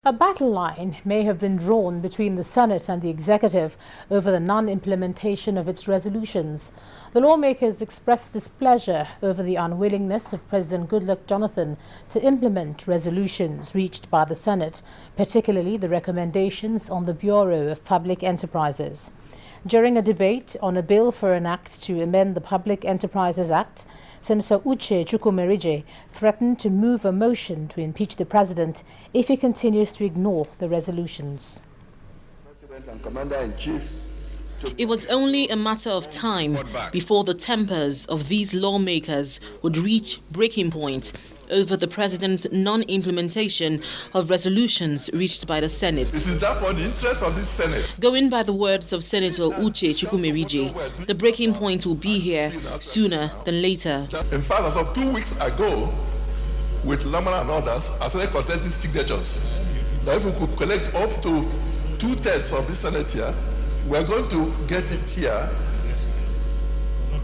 A battle line may have been drawn between the Senate and the executive over the non-implementation of its resolutions. The lawmakers expressed displeasure over the unwillingness of President Goodluck Jonathan to implement resolutions reached by the Senate, particularly the recommendations on the Bureau of Public Enterprises. During a debate on a bill for an act to amend the Public Enterprises Act, Senator Uche Chukwumerije threatened to move a motion to impeach the president if he continues to ignore the resolutions. President and Commander-in-Chief. It was only a matter of time before the tempers of these lawmakers would reach breaking point over the president's non-implementation of resolutions reached by the Senate. It is therefore the interest of this Senate. Going by the words of Senator Uche Chukwumerije, the breaking point will be here sooner than later. In fact, as of 2 weeks ago, with Lamana and others, I started collecting signatures. That if we could collect up to 2/3 of the Senate here, we are going to get it here.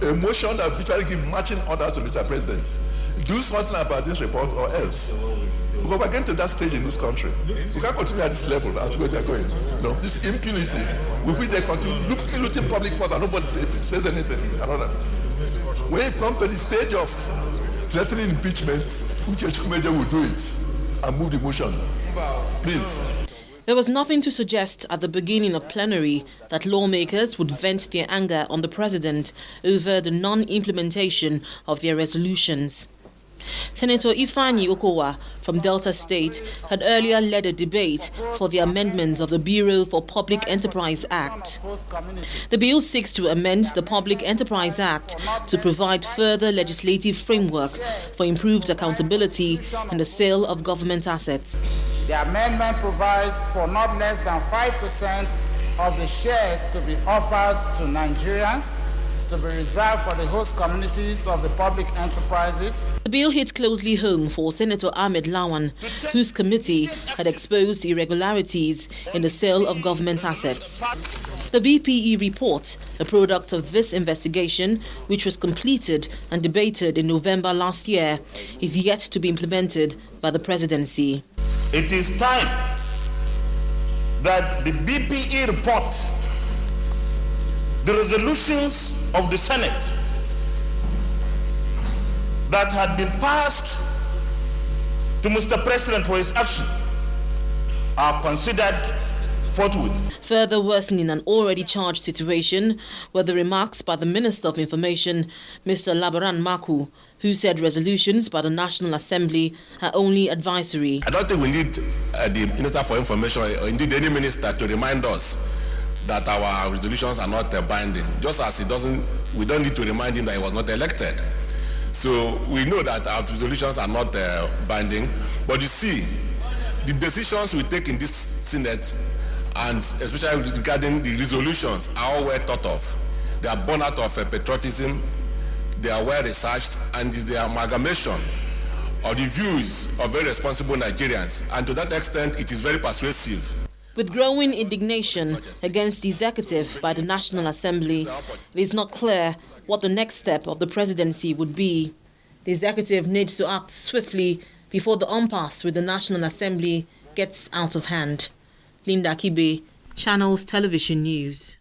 A motion that virtually gives marching orders to Mr. President. Do something about this report or else. Because we're getting to that stage in this country. We can't continue at this level as where they're going. No, this impunity with which they continue looting public funds and nobody says anything. When it comes to the stage of threatening impeachment, Uche Chukwumerije will do it and move the motion. Please. There was nothing to suggest at the beginning of plenary that lawmakers would vent their anger on the president over the non-implementation of their resolutions. Senator Ifeanyi Okowa from Delta State had earlier led a debate for the amendment of the Bureau for Public Enterprise Act. The bill seeks to amend the Public Enterprise Act to provide further legislative framework for improved accountability in the sale of government assets. The amendment provides for not less than 5% of the shares to be offered to Nigerians to be reserved for the host communities of the public enterprises. The bill hit closely home for Senator Ahmed Lawan, whose committee had exposed irregularities in the sale of government assets. The BPE report, a product of this investigation, which was completed and debated in November last year, is yet to be implemented by the presidency. It is time that the BPE report, the resolutions of the Senate that had been passed to Mr. President for his action are considered forthwith. Further worsening an already charged situation were the remarks by the Minister of Information, Mr. Labaran Maku, who said resolutions by the National Assembly are only advisory. I don't think we need the Minister for Information or indeed any minister to remind us that our resolutions are not binding, just as we don't need to remind him that he was not elected. So we know that our resolutions are not binding, but you see, the decisions we take in this Senate, and especially regarding the resolutions, are all well thought of. They are born out of patriotism, they are well researched, and it's the amalgamation of the views of very responsible Nigerians, and to that extent it is very persuasive. With growing indignation against the executive by the National Assembly, it is not clear what the next step of the presidency would be. The executive needs to act swiftly before the impasse with the National Assembly gets out of hand. Linda Kibe, Channels Television News.